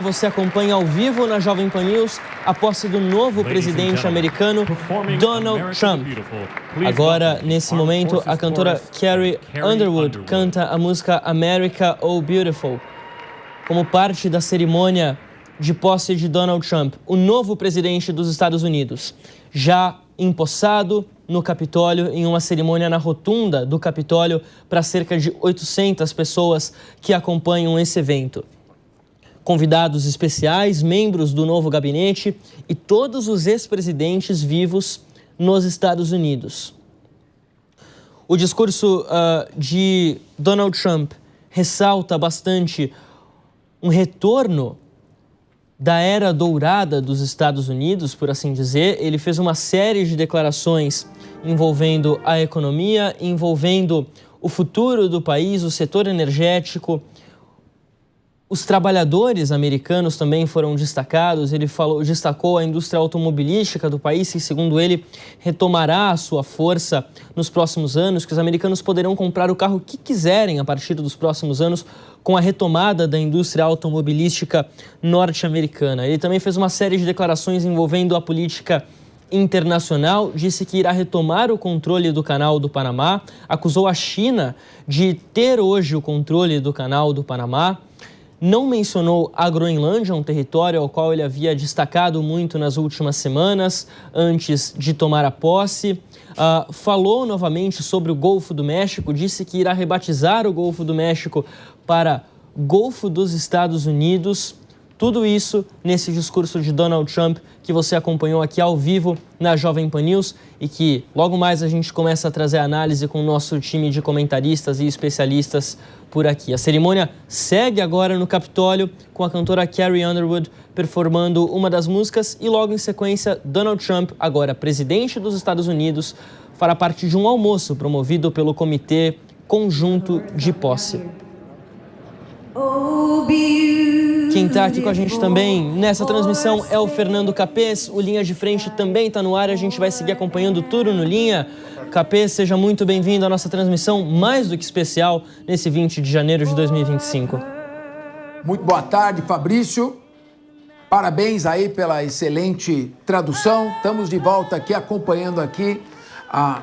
Você acompanha ao vivo na Jovem Pan News a posse do novo presidente americano, Donald Trump. Agora, nesse momento, a cantora Carrie Underwood canta a música America Oh Beautiful, como parte da cerimônia de posse de Donald Trump, o novo presidente dos Estados Unidos, já empossado no Capitólio, em uma cerimônia na rotunda do Capitólio para cerca de 800 pessoas que acompanham esse evento. Convidados especiais, membros do novo gabinete e todos os ex-presidentes vivos nos Estados Unidos. O discurso de Donald Trump ressalta bastante um retorno da era dourada dos Estados Unidos, por assim dizer. Ele fez uma série de declarações envolvendo a economia, envolvendo o futuro do país, o setor energético. Os trabalhadores americanos também foram destacados. Ele destacou a indústria automobilística do país, que, segundo ele, retomará a sua força nos próximos anos, que os americanos poderão comprar o carro que quiserem a partir dos próximos anos, com a retomada da indústria automobilística norte-americana. Ele também fez uma série de declarações envolvendo a política internacional, disse que irá retomar o controle do Canal do Panamá, acusou a China de ter hoje o controle do Canal do Panamá. Não mencionou a Groenlândia, um território ao qual ele havia destacado muito nas últimas semanas, antes de tomar a posse. Falou novamente sobre o Golfo do México, disse que irá rebatizar o Golfo do México para Golfo dos Estados Unidos. Tudo isso nesse discurso de Donald Trump, que você acompanhou aqui ao vivo na Jovem Pan News e que logo mais a gente começa a trazer análise com o nosso time de comentaristas e especialistas por aqui. A cerimônia segue agora no Capitólio com a cantora Carrie Underwood performando uma das músicas e logo em sequência Donald Trump, agora presidente dos Estados Unidos, fará parte de um almoço promovido pelo Comitê Conjunto de Posse. Quem está aqui com a gente também nessa transmissão é o Fernando Capês. O Linha de Frente também está no ar. A gente vai seguir acompanhando tudo no Linha. Capês, seja muito bem-vindo à nossa transmissão mais do que especial nesse 20 de janeiro de 2025. Muito boa tarde, Fabrício. Parabéns aí pela excelente tradução. Estamos de volta aqui acompanhando aqui a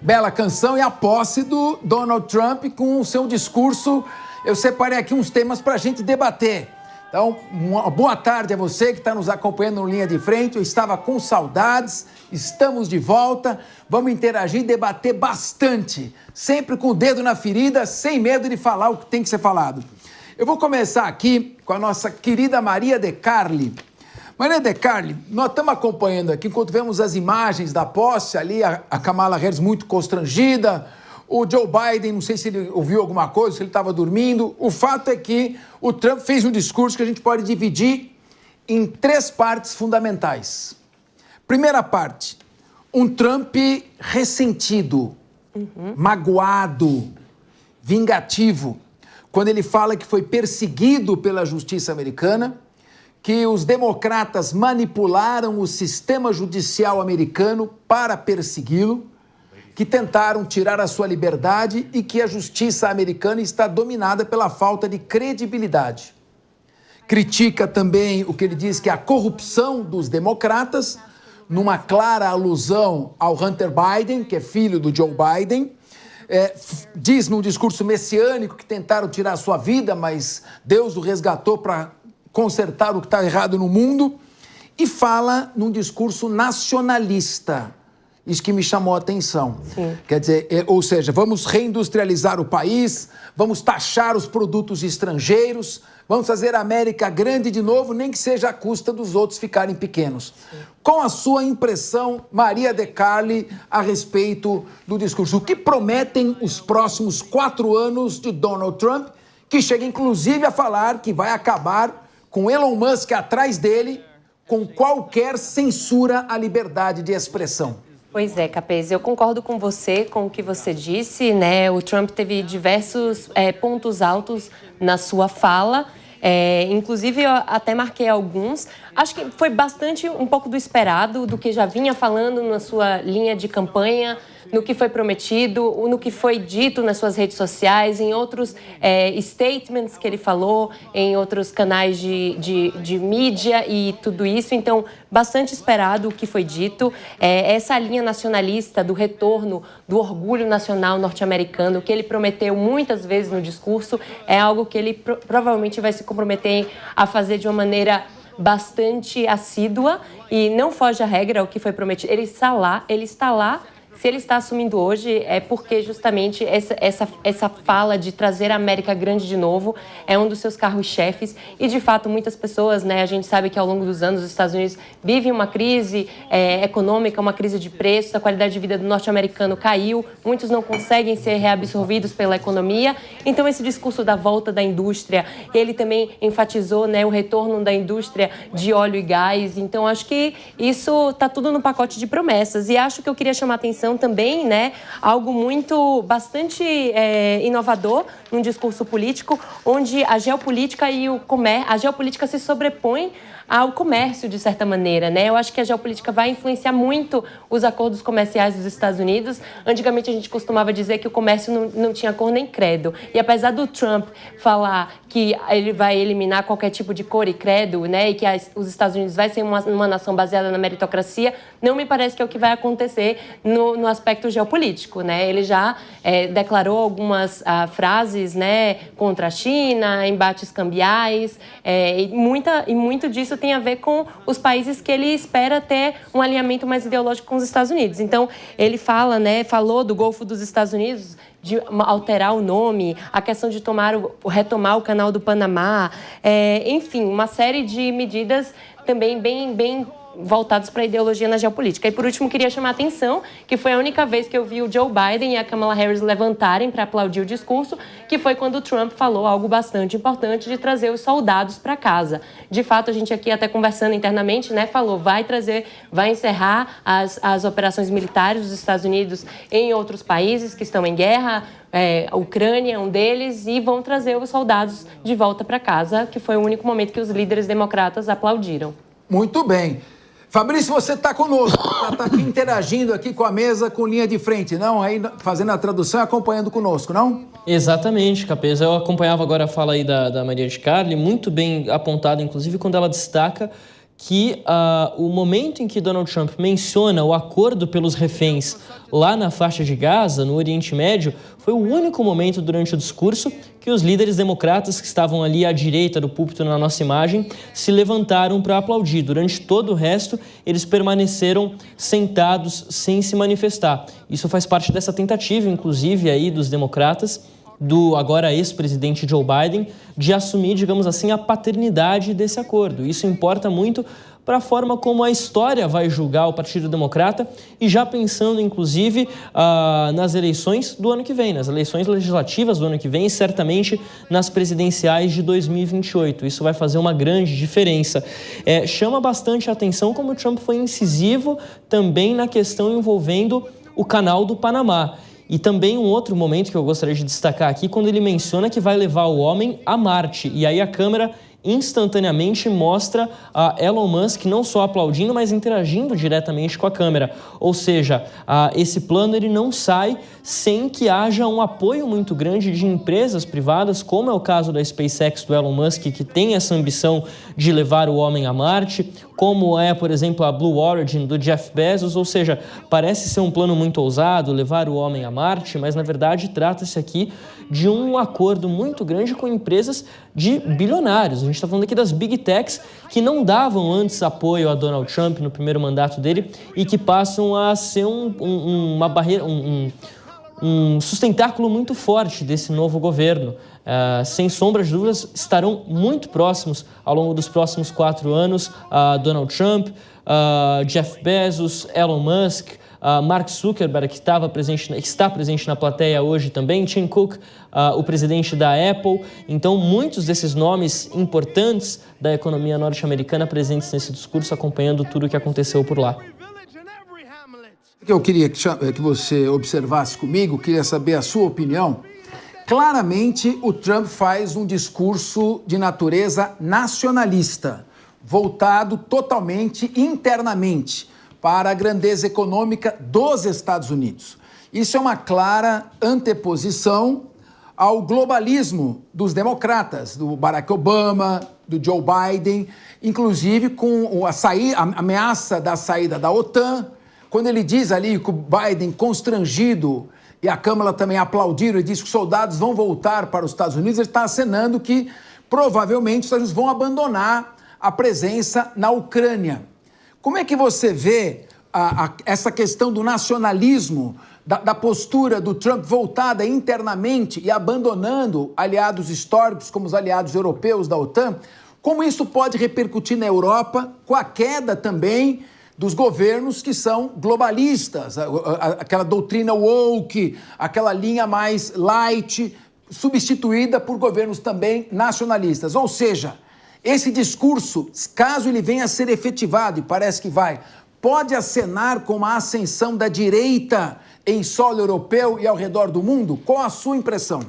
bela canção e a posse do Donald Trump com o seu discurso. Eu separei aqui uns temas para a gente debater. Então, uma boa tarde a você que está nos acompanhando no Linha de Frente. Eu estava com saudades, estamos de volta. Vamos interagir e debater bastante. Sempre com o dedo na ferida, sem medo de falar o que tem que ser falado. Eu vou começar aqui com a nossa querida Maria de Carli. Maria de Carli, nós estamos acompanhando aqui, enquanto vemos as imagens da posse ali, a Kamala Harris muito constrangida. O Joe Biden, não sei se ele ouviu alguma coisa, se ele estava dormindo. O fato é que o Trump fez um discurso que a gente pode dividir em 3 partes fundamentais. Primeira parte, um Trump ressentido, magoado, vingativo, quando ele fala que foi perseguido pela justiça americana, que os democratas manipularam o sistema judicial americano para persegui-lo, que tentaram tirar a sua liberdade e que a justiça americana está dominada pela falta de credibilidade. Critica também o que ele diz que é a corrupção dos democratas, numa clara alusão ao Hunter Biden, que é filho do Joe Biden. Diz num discurso messiânico que tentaram tirar a sua vida, mas Deus o resgatou para consertar o que está errado no mundo. E fala num discurso nacionalista. Isso que me chamou a atenção. Sim. Quer dizer, ou seja, vamos reindustrializar o país, vamos taxar os produtos estrangeiros, vamos fazer a América grande de novo, nem que seja à custa dos outros ficarem pequenos. Sim. Qual a sua impressão, Maria de Carli, a respeito do discurso? O que prometem os próximos 4 anos de Donald Trump, que chega inclusive a falar que vai acabar com Elon Musk atrás dele, com qualquer censura à liberdade de expressão? Pois é, Capês, eu concordo com você, com o que você disse, né? O Trump teve diversos pontos altos na sua fala, inclusive eu até marquei alguns. Acho que foi bastante um pouco do esperado, do que já vinha falando na sua linha de campanha, no que foi prometido, no que foi dito nas suas redes sociais, em outros statements que ele falou, em outros canais de mídia e tudo isso. Então, bastante esperado o que foi dito. Essa linha nacionalista do retorno do orgulho nacional norte-americano, que ele prometeu muitas vezes no discurso, é algo que ele provavelmente vai se comprometer a fazer de uma maneira bastante assídua e não foge à regra o que foi prometido. Ele está lá. Se ele está assumindo hoje, é porque justamente essa fala de trazer a América grande de novo é um dos seus carros-chefes. E, de fato, muitas pessoas, né, a gente sabe que ao longo dos anos os Estados Unidos vivem uma crise econômica, uma crise de preços, a qualidade de vida do norte-americano caiu, muitos não conseguem ser reabsorvidos pela economia. Então, esse discurso da volta da indústria, ele também enfatizou, né, o retorno da indústria de óleo e gás. Então, acho que isso está tudo no pacote de promessas. E acho que eu queria chamar a atenção também, né, algo bastante inovador num discurso político, onde a geopolítica e a geopolítica se sobrepõem ao comércio, de certa maneira, né? Eu acho que a geopolítica vai influenciar muito os acordos comerciais dos Estados Unidos. Antigamente, a gente costumava dizer que o comércio não tinha cor nem credo. E apesar do Trump falar que ele vai eliminar qualquer tipo de cor e credo, né, e que os Estados Unidos vai ser uma nação baseada na meritocracia, não me parece que é o que vai acontecer no aspecto geopolítico, né? Ele já declarou algumas frases, né, contra a China, embates cambiais, e muito disso tem a ver com os países que ele espera ter um alinhamento mais ideológico com os Estados Unidos. Então, ele falou do Golfo dos Estados Unidos, de alterar o nome, a questão de retomar o canal do Panamá, enfim, uma série de medidas também bem voltados para a ideologia na geopolítica. E, por último, queria chamar a atenção que foi a única vez que eu vi o Joe Biden e a Kamala Harris levantarem para aplaudir o discurso, que foi quando o Trump falou algo bastante importante de trazer os soldados para casa. De fato, a gente aqui até conversando internamente, né, falou, vai encerrar as operações militares dos Estados Unidos em outros países que estão em guerra, a Ucrânia é um deles, e vão trazer os soldados de volta para casa, que foi o único momento que os líderes democratas aplaudiram. Muito bem. Fabrício, você está conosco, está aqui interagindo aqui com a mesa, com linha de frente, não? Aí fazendo a tradução e acompanhando conosco, não? Exatamente, Capeza. Eu acompanhava agora a fala aí da Maria de Carli, muito bem apontada, inclusive, quando ela destaca que o momento em que Donald Trump menciona o acordo pelos reféns lá na faixa de Gaza, no Oriente Médio, foi o único momento durante o discurso que os líderes democratas que estavam ali à direita do púlpito na nossa imagem se levantaram para aplaudir. Durante todo o resto, eles permaneceram sentados sem se manifestar. Isso faz parte dessa tentativa, inclusive, aí dos democratas, do agora ex-presidente Joe Biden, de assumir, digamos assim, a paternidade desse acordo. Isso importa muito para a forma como a história vai julgar o Partido Democrata e já pensando, inclusive, nas eleições do ano que vem, nas eleições legislativas do ano que vem e certamente nas presidenciais de 2028. Isso vai fazer uma grande diferença. Chama bastante a atenção como o Trump foi incisivo também na questão envolvendo o Canal do Panamá. E também um outro momento que eu gostaria de destacar aqui, quando ele menciona que vai levar o homem a Marte. E aí a câmera instantaneamente mostra a Elon Musk não só aplaudindo, mas interagindo diretamente com a câmera. Ou seja, esse plano ele não sai sem que haja um apoio muito grande de empresas privadas, como é o caso da SpaceX do Elon Musk, que tem essa ambição de levar o homem a Marte, como é, por exemplo, a Blue Origin do Jeff Bezos. Ou seja, parece ser um plano muito ousado, levar o homem a Marte, mas na verdade trata-se aqui de um acordo muito grande com empresas de bilionários. A gente está falando aqui das Big Techs que não davam antes apoio a Donald Trump no primeiro mandato dele e que passam a ser uma barreira, um sustentáculo muito forte desse novo governo. Sem sombra de dúvidas, estarão muito próximos ao longo dos próximos 4 anos a Donald Trump, Jeff Bezos, Elon Musk, Mark Zuckerberg, que está presente na plateia hoje também, Tim Cook, o presidente da Apple. Então, muitos desses nomes importantes da economia norte-americana presentes nesse discurso, acompanhando tudo o que aconteceu por lá. Eu queria que você observasse comigo, queria saber a sua opinião. Claramente, o Trump faz um discurso de natureza nacionalista, voltado totalmente internamente para a grandeza econômica dos Estados Unidos. Isso é uma clara anteposição ao globalismo dos democratas, do Barack Obama, do Joe Biden, inclusive com a ameaça da saída da OTAN, quando ele diz ali que o Biden, constrangido, e a Câmara também aplaudiram, e disse que os soldados vão voltar para os Estados Unidos, ele está acenando que provavelmente os Estados Unidos vão abandonar a presença na Ucrânia. Como é que você vê essa questão do nacionalismo, da postura do Trump voltada internamente e abandonando aliados históricos como os aliados europeus da OTAN? Como isso pode repercutir na Europa com a queda também dos governos que são globalistas, aquela doutrina woke, aquela linha mais light, substituída por governos também nacionalistas. Ou seja, esse discurso, caso ele venha a ser efetivado, e parece que vai, pode acenar com uma ascensão da direita em solo europeu e ao redor do mundo? Qual a sua impressão?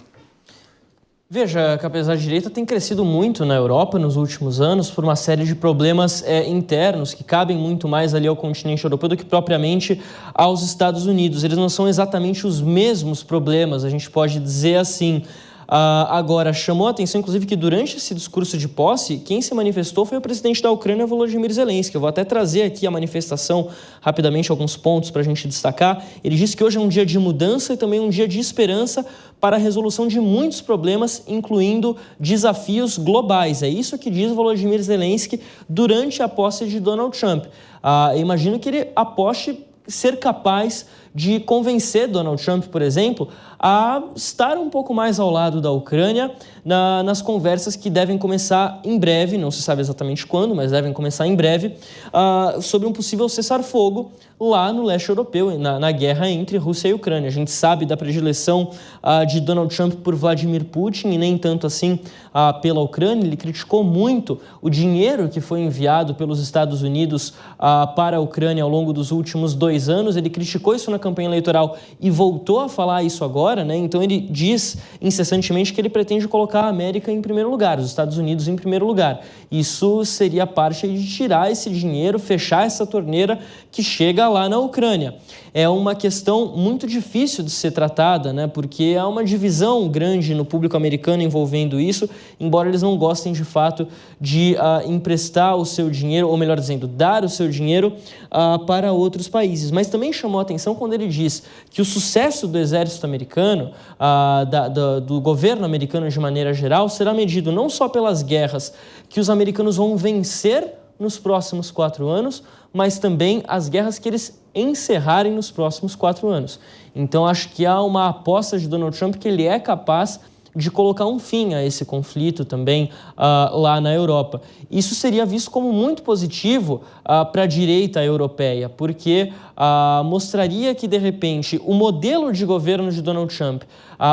Veja, Capês, a direita tem crescido muito na Europa nos últimos anos por uma série de problemas internos que cabem muito mais ali ao continente europeu do que propriamente aos Estados Unidos. Eles não são exatamente os mesmos problemas, a gente pode dizer assim. Agora, chamou a atenção, inclusive, que durante esse discurso de posse, quem se manifestou foi o presidente da Ucrânia, Volodymyr Zelensky. Eu vou até trazer aqui a manifestação, rapidamente, alguns pontos para a gente destacar. Ele disse que hoje é um dia de mudança e também um dia de esperança para a resolução de muitos problemas, incluindo desafios globais. É isso que diz Volodymyr Zelensky durante a posse de Donald Trump. Eu imagino que ele aposte ser capaz de convencer Donald Trump, por exemplo, a estar um pouco mais ao lado da Ucrânia nas conversas que devem começar em breve, não se sabe exatamente quando, mas devem começar em breve, sobre um possível cessar-fogo lá no leste europeu, na guerra entre Rússia e Ucrânia. A gente sabe da predileção de Donald Trump por Vladimir Putin e nem tanto assim pela Ucrânia. Ele criticou muito o dinheiro que foi enviado pelos Estados Unidos para a Ucrânia ao longo dos últimos 2 anos. Ele criticou isso na campanha eleitoral e voltou a falar isso agora, né? Então ele diz incessantemente que ele pretende colocar a América em primeiro lugar, os Estados Unidos em primeiro lugar. Isso seria parte de tirar esse dinheiro, fechar essa torneira que chega lá na Ucrânia. É uma questão muito difícil de ser tratada, né? Porque há uma divisão grande no público americano envolvendo isso, embora eles não gostem de fato de emprestar o seu dinheiro, ou melhor dizendo, dar o seu dinheiro para outros países. Mas também chamou a atenção quando ele diz que o sucesso do exército americano, do governo americano de maneira geral, será medido não só pelas guerras que os americanos vão vencer nos próximos 4 anos, mas também as guerras que eles encerrarem nos próximos 4 anos. Então, acho que há uma aposta de Donald Trump que ele é capaz de colocar um fim a esse conflito também lá na Europa. Isso seria visto como muito positivo para a direita europeia, porque mostraria que, de repente, o modelo de governo de Donald Trump,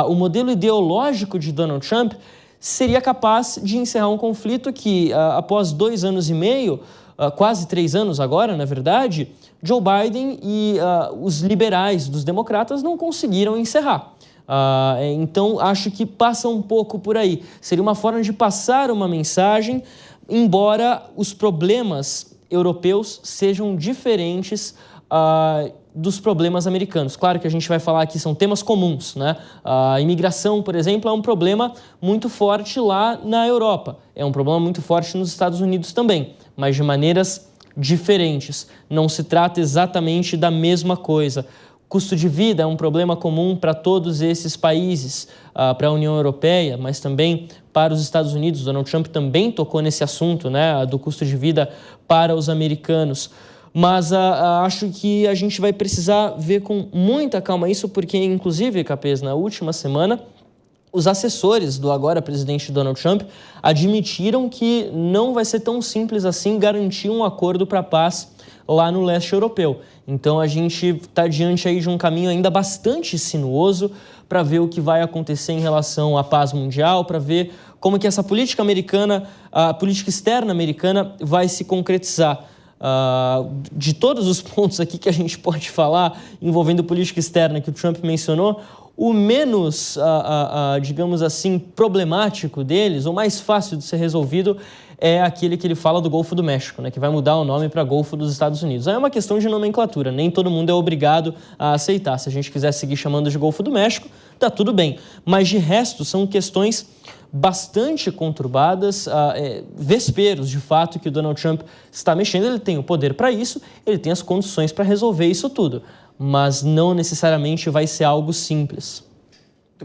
o modelo ideológico de Donald Trump, seria capaz de encerrar um conflito que, após 2 anos e meio, quase 3 anos agora, na verdade, Joe Biden e os liberais dos democratas não conseguiram encerrar. Então, acho que passa um pouco por aí. Seria uma forma de passar uma mensagem, embora os problemas europeus sejam diferentes dos problemas americanos. Claro que a gente vai falar aqui, são temas comuns, né? A imigração, por exemplo, é um problema muito forte lá na Europa. É um problema muito forte nos Estados Unidos também, mas de maneiras diferentes. Não se trata exatamente da mesma coisa. Custo de vida é um problema comum para todos esses países, para a União Europeia, mas também para os Estados Unidos. Donald Trump também tocou nesse assunto, né, do custo de vida para os americanos. Mas acho que a gente vai precisar ver com muita calma isso, porque, inclusive, Capês, na última semana, os assessores do agora presidente Donald Trump admitiram que não vai ser tão simples assim garantir um acordo para a paz lá no leste europeu. Então a gente está diante aí de um caminho ainda bastante sinuoso para ver o que vai acontecer em relação à paz mundial, para ver como que essa política americana, a política externa americana vai se concretizar. De todos os pontos aqui que a gente pode falar envolvendo política externa que o Trump mencionou, o menos, digamos assim, problemático deles, ou mais fácil de ser resolvido, é aquele que ele fala do Golfo do México, né, que vai mudar o nome para Golfo dos Estados Unidos. Aí é uma questão de nomenclatura, nem todo mundo é obrigado a aceitar. Se a gente quiser seguir chamando de Golfo do México, tá tudo bem. Mas de resto, são questões bastante conturbadas, vesperos, de fato, que o Donald Trump está mexendo. Ele tem o poder para isso, ele tem as condições para resolver isso tudo, mas não necessariamente vai ser algo simples.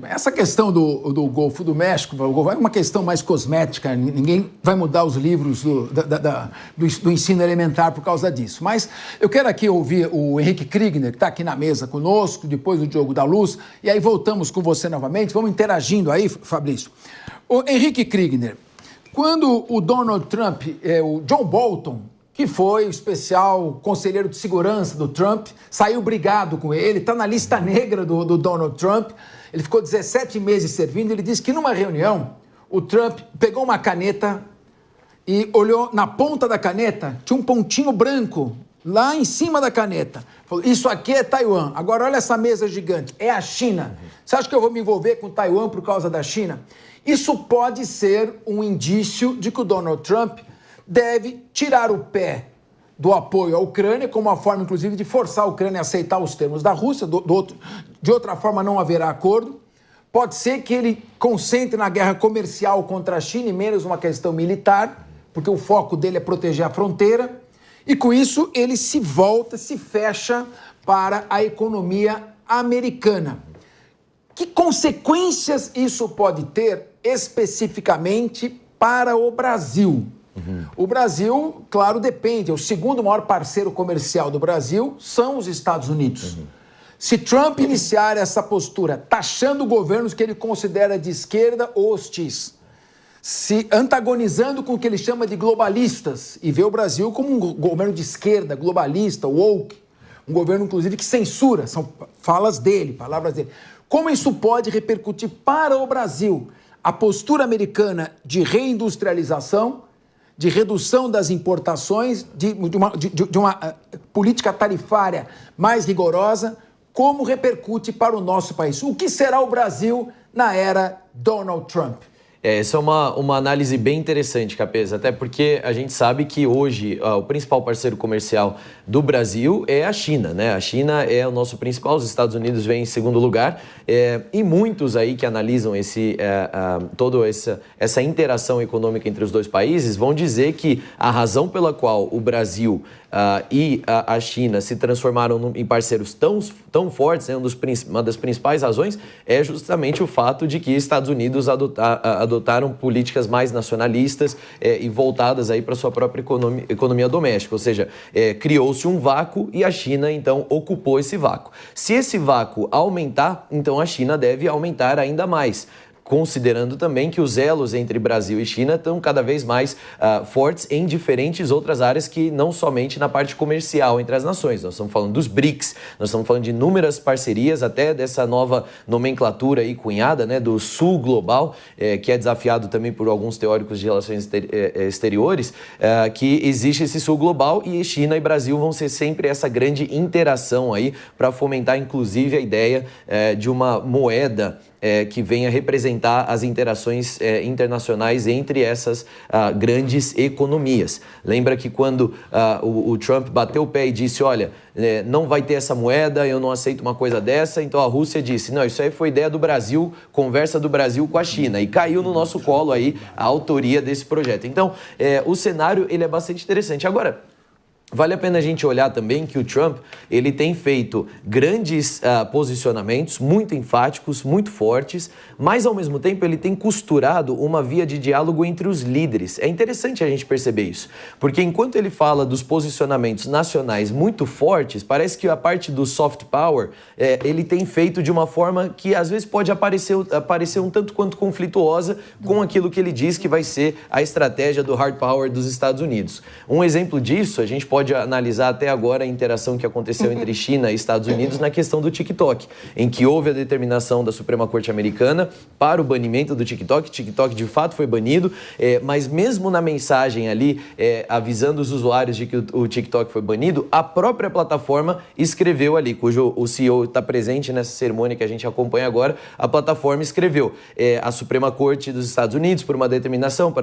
Essa questão do Golfo do México é uma questão mais cosmética, ninguém vai mudar os livros do ensino elementar por causa disso. Mas eu quero aqui ouvir o Henrique Kriegner, que está aqui na mesa conosco, depois do Diogo da Luz, e aí voltamos com você novamente, vamos interagindo aí, Fabrício. O Henrique Kriegner, quando o Donald Trump, o John Bolton, que foi o especial conselheiro de segurança do Trump, saiu brigado com ele, está na lista negra do Donald Trump. Ele ficou 17 meses servindo. Ele disse que numa reunião, o Trump pegou uma caneta e olhou na ponta da caneta, tinha um pontinho branco lá em cima da caneta. Falou, isso aqui é Taiwan. Agora olha essa mesa gigante, é a China. Você acha que eu vou me envolver com Taiwan por causa da China? Isso pode ser um indício de que o Donald Trump deve tirar o pé do apoio à Ucrânia, como uma forma, inclusive, de forçar a Ucrânia a aceitar os termos da Rússia, de outra forma não haverá acordo. Pode ser que ele concentre na guerra comercial contra a China e menos uma questão militar, porque o foco dele é proteger a fronteira, e com isso ele se volta, se fecha para a economia americana. Que consequências isso pode ter especificamente para o Brasil? O Brasil, claro, depende. O segundo maior parceiro comercial do Brasil são os Estados Unidos. Se Trump iniciar essa postura, taxando governos que ele considera de esquerda ou hostis, se antagonizando com o que ele chama de globalistas, e vê o Brasil como um governo de esquerda, globalista, woke, um governo, inclusive, que censura, são falas dele, palavras dele. Como isso pode repercutir para o Brasil? A postura americana de reindustrialização, de redução das importações, de uma política tarifária mais rigorosa, como repercute para o nosso país? O que será o Brasil na era Donald Trump? Essa é uma análise bem interessante, Capeza, até porque a gente sabe que hoje o principal parceiro comercial do Brasil é a China, né? A China é o nosso principal, os Estados Unidos vêm em segundo lugar, e muitos aí que analisam toda essa interação econômica entre os dois países vão dizer que a razão pela qual o Brasil e a China se transformaram em parceiros tão fortes, né? Uma das principais razões é justamente o fato de que Estados Unidos adotaram políticas mais nacionalistas e voltadas aí para sua própria economia doméstica, ou seja, criou-se um vácuo e a China então ocupou esse vácuo. Se esse vácuo aumentar, então a China deve aumentar ainda mais, considerando também que os elos entre Brasil e China estão cada vez mais fortes em diferentes outras áreas que não somente na parte comercial entre as nações. Nós estamos falando dos BRICS, nós estamos falando de inúmeras parcerias, até dessa nova nomenclatura aí cunhada, né, do Sul Global, que é desafiado também por alguns teóricos de relações exteriores, que existe esse Sul Global e China e Brasil vão ser sempre essa grande interação aí para fomentar inclusive a ideia de uma moeda que venha representar as interações internacionais entre essas grandes economias. Lembra que quando o Trump bateu o pé e disse, olha, não vai ter essa moeda, eu não aceito uma coisa dessa, então a Rússia disse, não, isso aí foi ideia do Brasil, conversa do Brasil com a China, e caiu no nosso colo aí a autoria desse projeto. Então, o cenário ele é bastante interessante. Agora, vale a pena a gente olhar também que o Trump ele tem feito grandes posicionamentos muito enfáticos, muito fortes, mas ao mesmo tempo ele tem costurado uma via de diálogo entre os líderes. É interessante a gente perceber isso, porque enquanto ele fala dos posicionamentos nacionais muito fortes, parece que a parte do soft power ele tem feito de uma forma que às vezes pode aparecer um tanto quanto conflituosa com aquilo que ele diz que vai ser a estratégia do hard power dos Estados Unidos. Um exemplo disso, a gente pode pode analisar até agora a interação que aconteceu entre China e Estados Unidos na questão do TikTok, em que houve a determinação da Suprema Corte Americana para o banimento do TikTok. TikTok de fato foi banido, mas mesmo na mensagem ali, avisando os usuários de que o TikTok foi banido, a própria plataforma escreveu ali, cujo o CEO está presente nessa cerimônia que a gente acompanha agora, a plataforma escreveu: a Suprema Corte dos Estados Unidos, por uma determinação,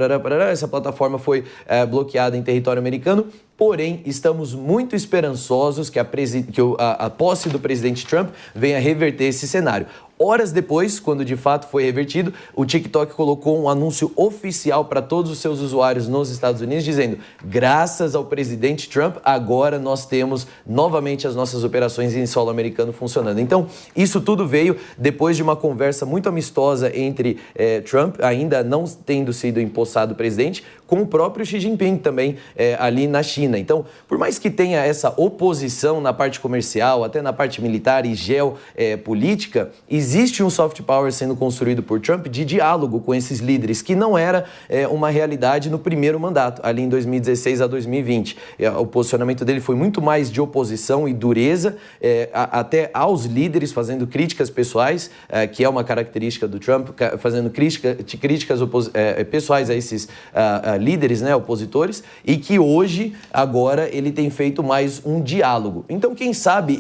essa plataforma foi bloqueada em território americano, porém, estamos muito esperançosos que a posse do presidente Trump venha reverter esse cenário. Horas depois, quando de fato foi revertido, o TikTok colocou um anúncio oficial para todos os seus usuários nos Estados Unidos, dizendo: graças ao presidente Trump, agora nós temos novamente as nossas operações em solo americano funcionando. Então, isso tudo veio depois de uma conversa muito amistosa entre Trump, ainda não tendo sido empossado presidente, com o próprio Xi Jinping também ali na China. Então, por mais que tenha essa oposição na parte comercial, até na parte militar e geopolítica, existe um soft power sendo construído por Trump de diálogo com esses líderes, que não era uma realidade no primeiro mandato, ali em 2016 a 2020. O posicionamento dele foi muito mais de oposição e dureza, até aos líderes, fazendo críticas pessoais, que é uma característica do Trump, fazendo críticas pessoais a esses líderes, né, opositores, e que hoje, agora, ele tem feito mais um diálogo. Então, quem sabe,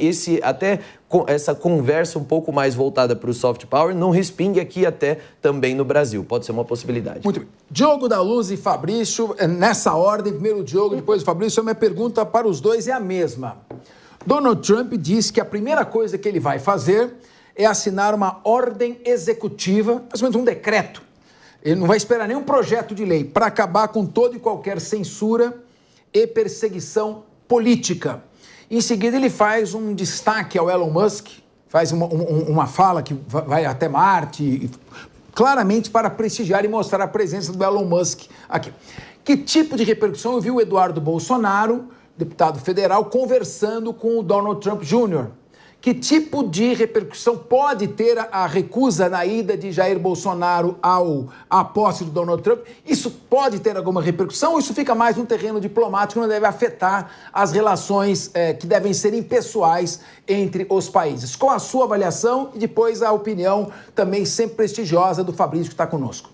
essa conversa um pouco mais voltada para o soft power não respingue aqui até também no Brasil. Pode ser uma possibilidade. Muito bem. Diogo da Luz e Fabrício, nessa ordem, primeiro o Diogo, depois o Fabrício. A minha pergunta para os dois é a mesma. Donald Trump disse que a primeira coisa que ele vai fazer é assinar uma ordem executiva, mais ou menos um decreto. Ele não vai esperar nenhum projeto de lei para acabar com toda e qualquer censura e perseguição política. Em seguida, ele faz um destaque ao Elon Musk, faz uma fala que vai até Marte, claramente para prestigiar e mostrar a presença do Elon Musk aqui. Que tipo de repercussão eu vi o Eduardo Bolsonaro, deputado federal, conversando com o Donald Trump Jr.? Que tipo de repercussão pode ter a recusa na ida de Jair Bolsonaro à posse do Donald Trump? Isso pode ter alguma repercussão ou isso fica mais no terreno diplomático, não deve afetar as relações que devem ser impessoais entre os países? Qual a sua avaliação e depois a opinião também sempre prestigiosa do Fabrício, que está conosco?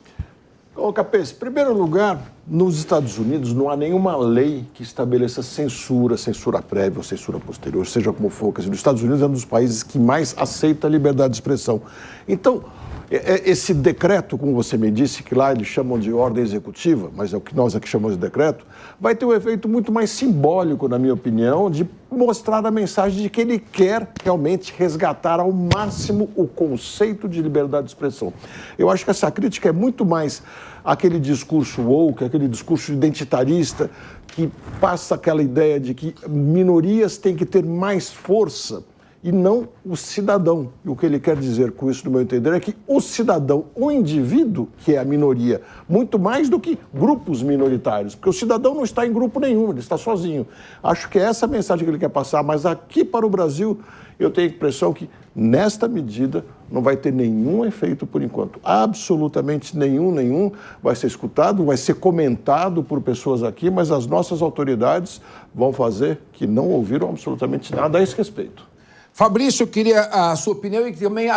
Ô, Capês, em primeiro lugar, nos Estados Unidos não há nenhuma lei que estabeleça censura prévia ou censura posterior, seja como for. Os Estados Unidos é um dos países que mais aceita a liberdade de expressão. Então, esse decreto, como você me disse, que lá eles chamam de ordem executiva, mas é o que nós aqui chamamos de decreto, vai ter um efeito muito mais simbólico, na minha opinião, de mostrar a mensagem de que ele quer realmente resgatar ao máximo o conceito de liberdade de expressão. Eu acho que essa crítica é muito mais aquele discurso woke, aquele discurso identitarista, que passa aquela ideia de que minorias têm que ter mais força e não o cidadão. E o que ele quer dizer com isso, no meu entender, é que o cidadão, o indivíduo, que é a minoria, muito mais do que grupos minoritários, porque o cidadão não está em grupo nenhum, ele está sozinho. Acho que é essa a mensagem que ele quer passar, mas aqui para o Brasil, eu tenho a impressão que, nesta medida, não vai ter nenhum efeito por enquanto. Absolutamente nenhum vai ser escutado, vai ser comentado por pessoas aqui, mas as nossas autoridades vão fazer que não ouviram absolutamente nada a esse respeito. Fabrício, eu queria a sua opinião e também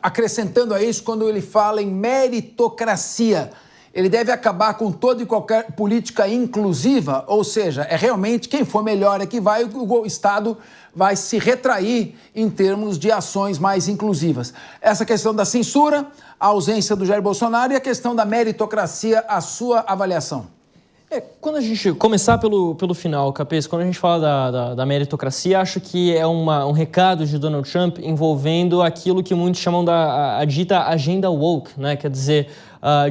acrescentando a isso, quando ele fala em meritocracia, ele deve acabar com toda e qualquer política inclusiva, ou seja, é realmente quem for melhor é que vai, o Estado vai se retrair em termos de ações mais inclusivas. Essa questão da censura, a ausência do Jair Bolsonaro e a questão da meritocracia, a sua avaliação. Quando a gente começar pelo final, Capês, quando a gente fala da meritocracia, acho que é um recado de Donald Trump envolvendo aquilo que muitos chamam a dita agenda woke, né? Quer dizer,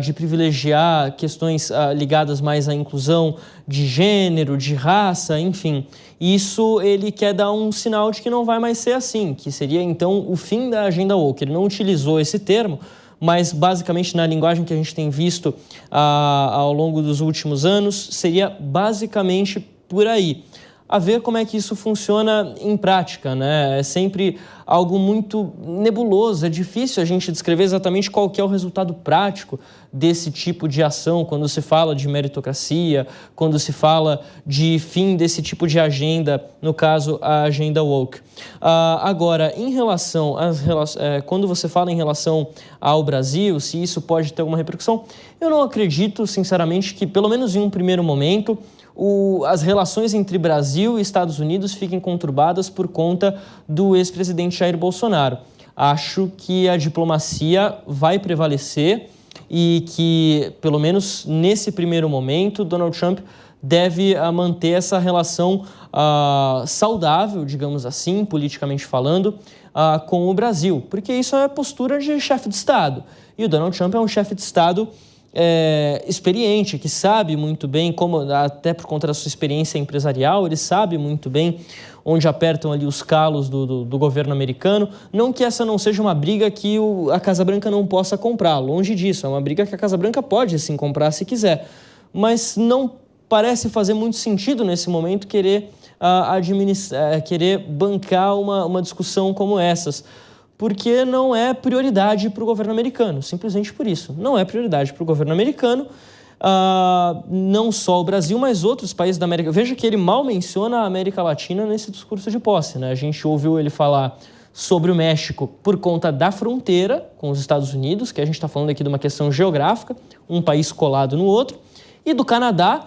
de privilegiar questões ligadas mais à inclusão de gênero, de raça, enfim. Isso ele quer dar um sinal de que não vai mais ser assim, que seria então o fim da agenda woke. Ele não utilizou esse termo, mas basicamente na linguagem que a gente tem visto ao longo dos últimos anos, seria basicamente por aí. a ver como é que isso funciona em prática, né? É sempre algo muito nebuloso, é difícil a gente descrever exatamente qual que é o resultado prático desse tipo de ação, quando se fala de meritocracia, quando se fala de fim desse tipo de agenda, no caso, a agenda woke. Agora, em relação quando você fala em relação ao Brasil, se isso pode ter alguma repercussão, eu não acredito, sinceramente, que, pelo menos em um primeiro momento, as relações entre Brasil e Estados Unidos fiquem conturbadas por conta do ex-presidente Jair Bolsonaro. Acho que a diplomacia vai prevalecer e que, pelo menos nesse primeiro momento, Donald Trump deve manter essa relação saudável, digamos assim, politicamente falando, com o Brasil, porque isso é postura de chefe de Estado. E o Donald Trump é um chefe de Estado experiente, que sabe muito bem, até por conta da sua experiência empresarial, ele sabe muito bem onde apertam ali os calos do governo americano. Não que essa não seja uma briga que a Casa Branca não possa comprar, longe disso, é uma briga que a Casa Branca pode sim comprar se quiser, mas não parece fazer muito sentido nesse momento querer bancar uma discussão como essas, porque não é prioridade para o governo americano, simplesmente por isso. Não é prioridade para o governo americano, não só o Brasil, mas outros países da América. Veja que ele mal menciona a América Latina nesse discurso de posse, né? A gente ouviu ele falar sobre o México por conta da fronteira com os Estados Unidos, que a gente está falando aqui de uma questão geográfica, um país colado no outro, e do Panamá,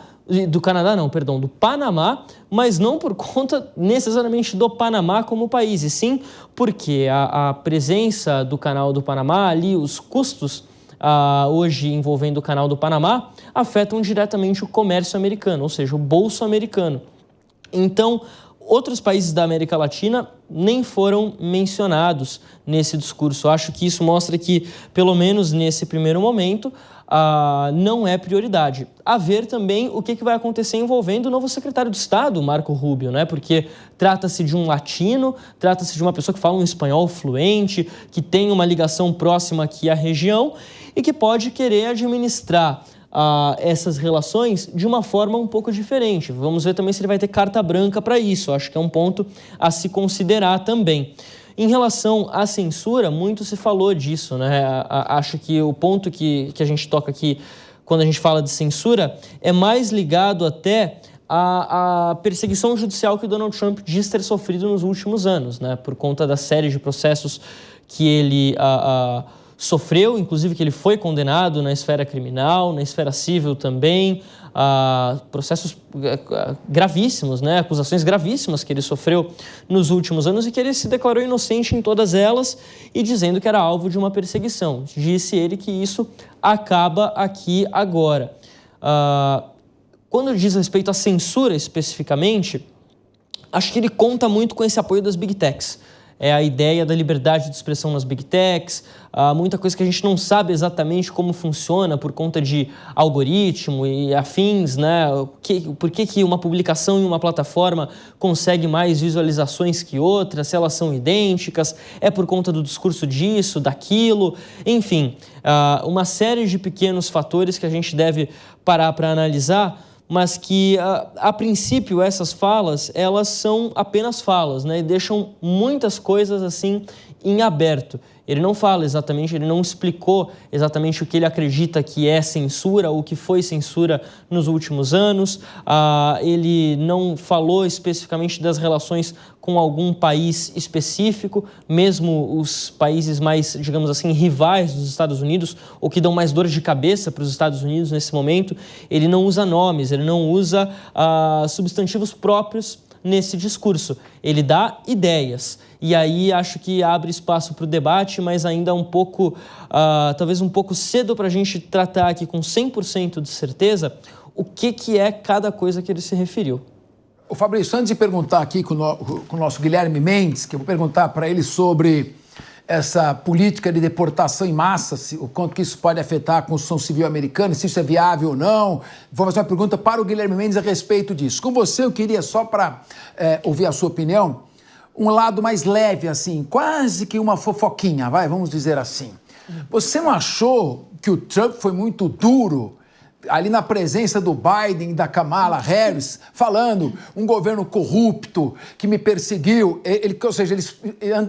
mas não por conta necessariamente do Panamá como país, e sim porque a presença do Canal do Panamá, ali os custos hoje envolvendo o Canal do Panamá, afetam diretamente o comércio americano, ou seja, o bolso americano. Então, outros países da América Latina nem foram mencionados nesse discurso. Acho que isso mostra que, pelo menos nesse primeiro momento, não é prioridade. A ver também o que vai acontecer envolvendo o novo secretário de Estado, Marco Rubio, né? Porque trata-se de um latino, trata-se de uma pessoa que fala um espanhol fluente, que tem uma ligação próxima aqui à região e que pode querer administrar essas relações de uma forma um pouco diferente. Vamos ver também se ele vai ter carta branca para isso. Acho que é um ponto a se considerar também. Em relação à censura, muito se falou disso, né? Acho que o ponto que a gente toca aqui, quando a gente fala de censura, é mais ligado até à perseguição judicial que o Donald Trump diz ter sofrido nos últimos anos, né? Por conta da série de processos que ele sofreu, inclusive que ele foi condenado na esfera criminal, na esfera civil também, processos gravíssimos, né? Acusações gravíssimas que ele sofreu nos últimos anos e que ele se declarou inocente em todas elas e dizendo que era alvo de uma perseguição. Disse ele que isso acaba aqui agora. Quando diz respeito à censura especificamente, acho que ele conta muito com esse apoio das Big Techs. É a ideia da liberdade de expressão nas Big Techs, muita coisa que a gente não sabe exatamente como funciona por conta de algoritmo e afins, né? Por que uma publicação em uma plataforma consegue mais visualizações que outra, se elas são idênticas, é por conta do discurso disso, daquilo, enfim, uma série de pequenos fatores que a gente deve parar para analisar, mas que, a princípio, essas falas, elas são apenas falas, né? E deixam muitas coisas, assim, em aberto. Ele não fala exatamente, ele não explicou exatamente o que ele acredita que é censura, ou o que foi censura nos últimos anos. Ele não falou especificamente das relações com algum país específico, mesmo os países mais, digamos assim, rivais dos Estados Unidos, ou que dão mais dor de cabeça para os Estados Unidos nesse momento. Ele não usa nomes, ele não usa substantivos próprios nesse discurso. Ele dá ideias. E aí acho que abre espaço para o debate, mas ainda um pouco, talvez um pouco cedo para a gente tratar aqui com 100% de certeza o que é cada coisa que ele se referiu. O Fabrício, antes de perguntar aqui com o nosso Guilherme Mendes, que eu vou perguntar para ele sobre essa política de deportação em massa, o quanto que isso pode afetar a Constituição Civil americana, se isso é viável ou não. Vou fazer uma pergunta para o Guilherme Mendes a respeito disso. Com você, eu queria, só para ouvir a sua opinião, um lado mais leve, assim, quase que uma fofoquinha, vamos dizer assim. Você não achou que o Trump foi muito duro ali na presença do Biden e da Kamala Harris, falando um governo corrupto que me perseguiu. Ou seja,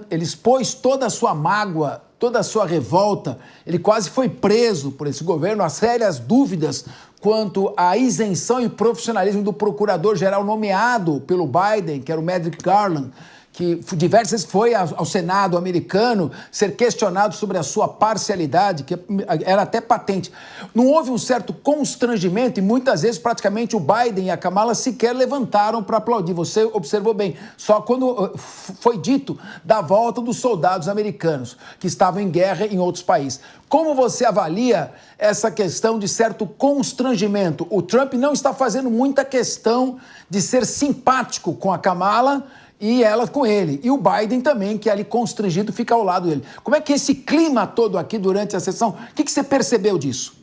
ele expôs toda a sua mágoa, toda a sua revolta. Ele quase foi preso por esse governo. Há sérias dúvidas quanto à isenção e profissionalismo do procurador-geral nomeado pelo Biden, que era o Merrick Garland, que diversas vezes foi ao Senado americano ser questionado sobre a sua parcialidade, que era até patente. Não houve um certo constrangimento e muitas vezes praticamente o Biden e a Kamala sequer levantaram para aplaudir. Você observou bem, só quando foi dito da volta dos soldados americanos que estavam em guerra em outros países. Como você avalia essa questão de certo constrangimento? O Trump não está fazendo muita questão de ser simpático com a Kamala e ela com ele. E o Biden também, que é ali constrangido, fica ao lado dele. Como é que esse clima todo aqui durante a sessão, o que você percebeu disso?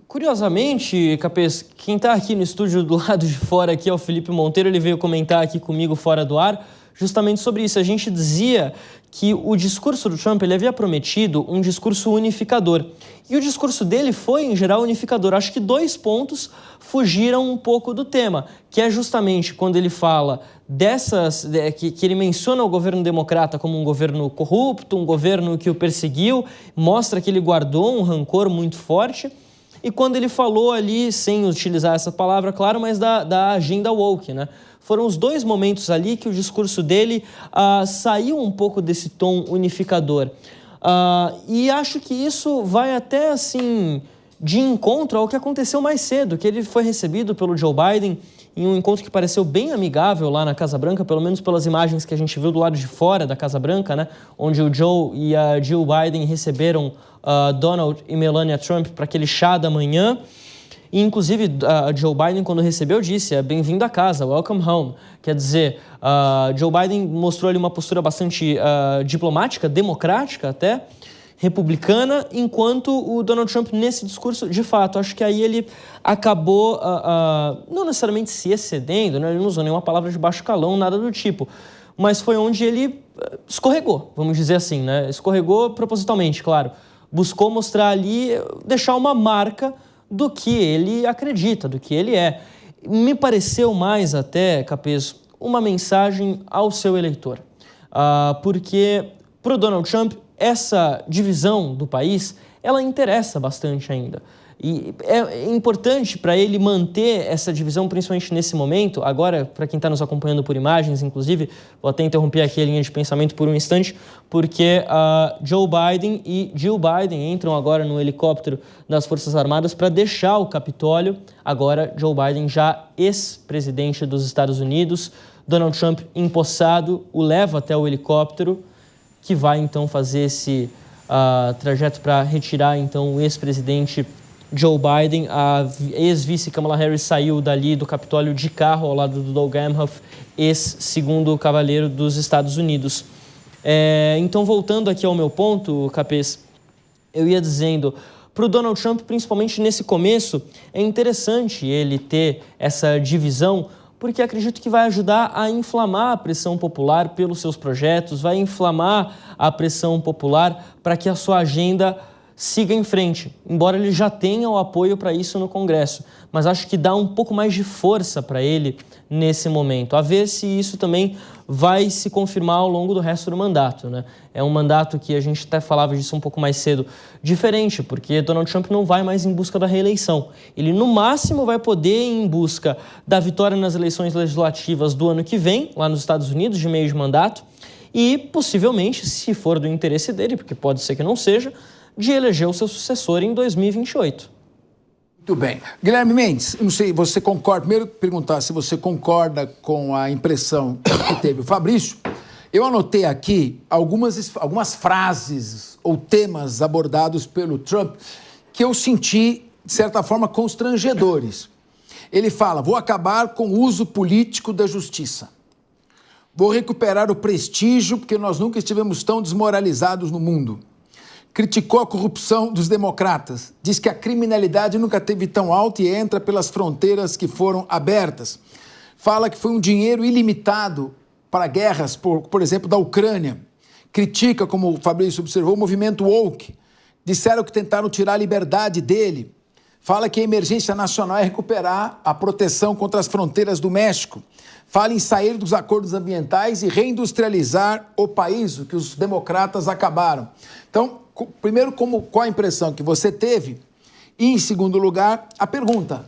Curiosamente, Capês, quem está aqui no estúdio do lado de fora aqui é o Felipe Monteiro, ele veio comentar aqui comigo fora do ar, justamente sobre isso. A gente dizia que o discurso do Trump ele havia prometido um discurso unificador. E o discurso dele foi, em geral, unificador. Acho que 2 pontos fugiram um pouco do tema, que é justamente quando ele fala que ele menciona o governo democrata como um governo corrupto, um governo que o perseguiu, mostra que ele guardou um rancor muito forte. E quando ele falou ali, sem utilizar essa palavra, claro, mas da agenda woke, né? Foram os 2 momentos ali que o discurso dele saiu um pouco desse tom unificador. E acho que isso vai até, assim, de encontro ao que aconteceu mais cedo, que ele foi recebido pelo Joe Biden em um encontro que pareceu bem amigável lá na Casa Branca, pelo menos pelas imagens que a gente viu do lado de fora da Casa Branca, né? Onde o Joe e a Jill Biden receberam Donald e Melania Trump para aquele chá da manhã. E, inclusive, Joe Biden, quando recebeu, disse: bem-vindo à casa, welcome home. Quer dizer, Joe Biden mostrou ali uma postura bastante diplomática, democrática até, republicana, enquanto o Donald Trump, nesse discurso, de fato, acho que aí ele acabou não necessariamente se excedendo, né? Ele não usou nenhuma palavra de baixo calão, nada do tipo, mas foi onde ele escorregou, vamos dizer assim, né? Escorregou propositalmente, claro. Buscou mostrar ali, deixar uma marca do que ele acredita, do que ele é. Me pareceu mais até, Capês, uma mensagem ao seu eleitor. Porque para o Donald Trump, essa divisão do país, ela interessa bastante ainda. E é importante para ele manter essa divisão, principalmente nesse momento. Agora, para quem está nos acompanhando por imagens, inclusive, vou até interromper aqui a linha de pensamento por um instante, porque Joe Biden e Jill Biden entram agora no helicóptero das Forças Armadas para deixar o Capitólio. Agora, Joe Biden, já ex-presidente dos Estados Unidos, Donald Trump empossado, o leva até o helicóptero, que vai então fazer esse trajeto para retirar então o ex-presidente Joe Biden. A ex-vice Kamala Harris saiu dali do Capitólio de carro ao lado do Doug Emhoff, ex-segundo cavaleiro dos Estados Unidos. Então, voltando aqui ao meu ponto, Capês, eu ia dizendo, para o Donald Trump, principalmente nesse começo, é interessante ele ter essa divisão, porque acredito que vai ajudar a inflamar a pressão popular pelos seus projetos, vai inflamar a pressão popular para que a sua agenda siga em frente, embora ele já tenha o apoio para isso no Congresso. Mas acho que dá um pouco mais de força para ele nesse momento, a ver se isso também vai se confirmar ao longo do resto do mandato, né? É um mandato que a gente até falava disso um pouco mais cedo, diferente, porque Donald Trump não vai mais em busca da reeleição. Ele, no máximo, vai poder ir em busca da vitória nas eleições legislativas do ano que vem, lá nos Estados Unidos, de meio de mandato, e, possivelmente, se for do interesse dele, porque pode ser que não seja, de eleger o seu sucessor em 2028. Muito bem. Guilherme Mendes, não sei, você concorda? Primeiro, perguntar se você concorda com a impressão que teve o Fabrício. Eu anotei aqui algumas frases ou temas abordados pelo Trump que eu senti, de certa forma, constrangedores. Ele fala: vou acabar com o uso político da justiça. Vou recuperar o prestígio, porque nós nunca estivemos tão desmoralizados no mundo. Criticou a corrupção dos democratas, diz que a criminalidade nunca esteve tão alta e entra pelas fronteiras que foram abertas. Fala que foi um dinheiro ilimitado para guerras, por exemplo, da Ucrânia. Critica, como o Fabrício observou, o movimento woke. Disseram que tentaram tirar a liberdade dele. fala que a emergência nacional é recuperar a proteção contra as fronteiras do México. Fala em sair dos acordos ambientais e reindustrializar o país, o que os democratas acabaram. Então, primeiro, qual a impressão que você teve? E, em segundo lugar, a pergunta: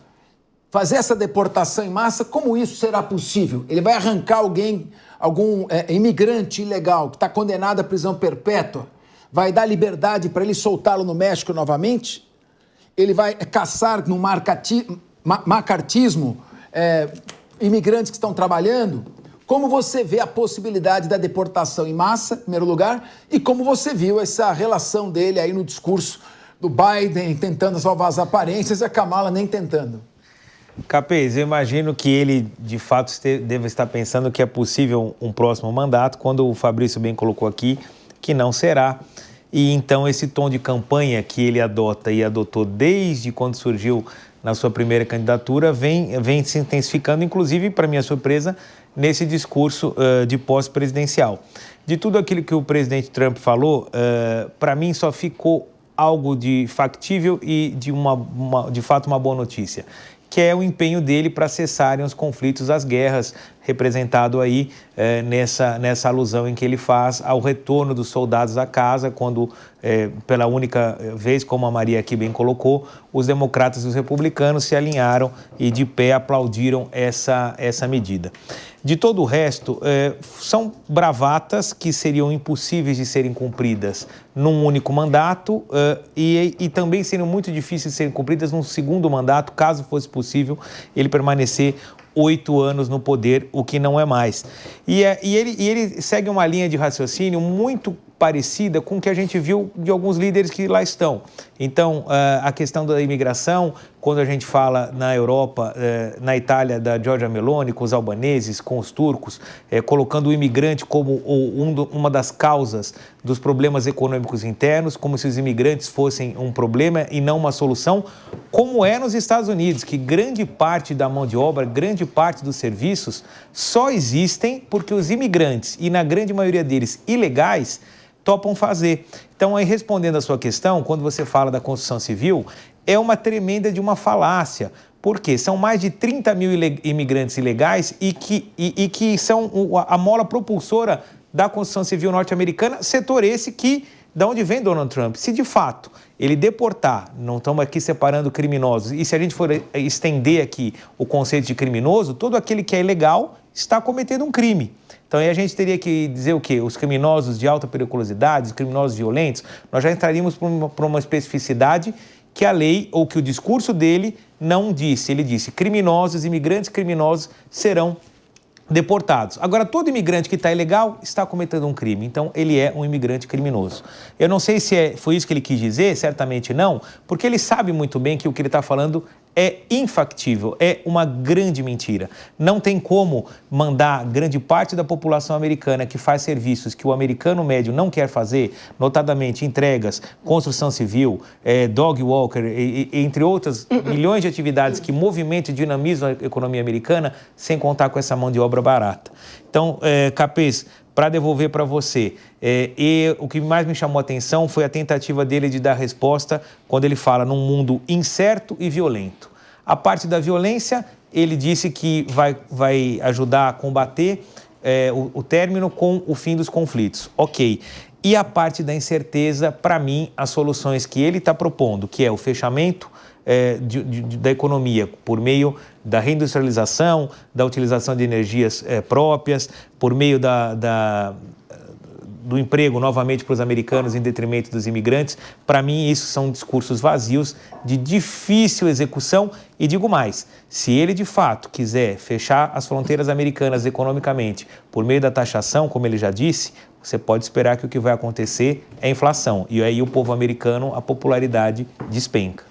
fazer essa deportação em massa, como isso será possível? Ele vai arrancar algum imigrante ilegal que está condenado à prisão perpétua? Vai dar liberdade para ele soltá-lo no México novamente? Ele vai caçar no macartismo imigrantes que estão trabalhando? Como você vê a possibilidade da deportação em massa, em primeiro lugar, e como você viu essa relação dele aí no discurso do Biden tentando salvar as aparências e a Kamala nem tentando? Capês, eu imagino que ele, de fato, deva estar pensando que é possível um próximo mandato, quando o Fabrício bem colocou aqui que não será. E então esse tom de campanha que ele adota e adotou desde quando surgiu na sua primeira candidatura vem se intensificando, inclusive, para minha surpresa, nesse discurso de pós-presidencial. De tudo aquilo que o presidente Trump falou, para mim só ficou algo de factível e de fato uma boa notícia, que é o empenho dele para cessarem os conflitos, as guerras, representado aí nessa alusão em que ele faz ao retorno dos soldados à casa, quando, pela única vez, como a Maria aqui bem colocou, os democratas e os republicanos se alinharam e de pé aplaudiram essa medida. De todo o resto, são bravatas que seriam impossíveis de serem cumpridas num único mandato e também seriam muito difíceis de serem cumpridas num segundo mandato, caso fosse possível ele permanecer 8 anos no poder, o que não é mais. E ele segue uma linha de raciocínio muito parecida com o que a gente viu de alguns líderes que lá estão. Então, a questão da imigração, quando a gente fala na Europa, na Itália, da Giorgia Meloni, com os albaneses, com os turcos, colocando o imigrante como uma das causas dos problemas econômicos internos, como se os imigrantes fossem um problema e não uma solução, como é nos Estados Unidos, que grande parte da mão de obra, grande parte dos serviços só existem porque os imigrantes, e na grande maioria deles ilegais, topam fazer. Então, aí respondendo a sua questão, quando você fala da construção civil, é uma tremenda de uma falácia. Por quê? São mais de 30 mil imigrantes ilegais e que são a mola propulsora da construção civil norte-americana, setor esse que, de onde vem Donald Trump. Se de fato ele deportar, não estamos aqui separando criminosos, e se a gente for estender aqui o conceito de criminoso, todo aquele que é ilegal está cometendo um crime. Então, aí a gente teria que dizer o quê? Os criminosos de alta periculosidade, os criminosos violentos, nós já entraríamos por uma especificidade que a lei ou que o discurso dele não disse. Ele disse: criminosos, imigrantes criminosos serão deportados. Agora, todo imigrante que está ilegal está cometendo um crime, então ele é um imigrante criminoso. Eu não sei se foi isso que ele quis dizer, certamente não, porque ele sabe muito bem que o que ele está falando é infactível, é uma grande mentira. Não tem como mandar grande parte da população americana que faz serviços que o americano médio não quer fazer, notadamente entregas, construção civil, dog walker, entre outras milhões de atividades que movimentam e dinamizam a economia americana, sem contar com essa mão de obra barata. Então, Capês, para devolver para você, e o que mais me chamou a atenção foi a tentativa dele de dar resposta quando ele fala num mundo incerto e violento. A parte da violência, ele disse que vai ajudar a combater o término com o fim dos conflitos. Ok. E a parte da incerteza, para mim, as soluções que ele está propondo, que é o fechamento da economia por meio da reindustrialização, da utilização de energias próprias, por meio do emprego novamente para os americanos em detrimento dos imigrantes, para mim isso são discursos vazios de difícil execução e digo mais, se ele de fato quiser fechar as fronteiras americanas economicamente por meio da taxação, como ele já disse, você pode esperar que o que vai acontecer é inflação e aí o povo americano, a popularidade despenca.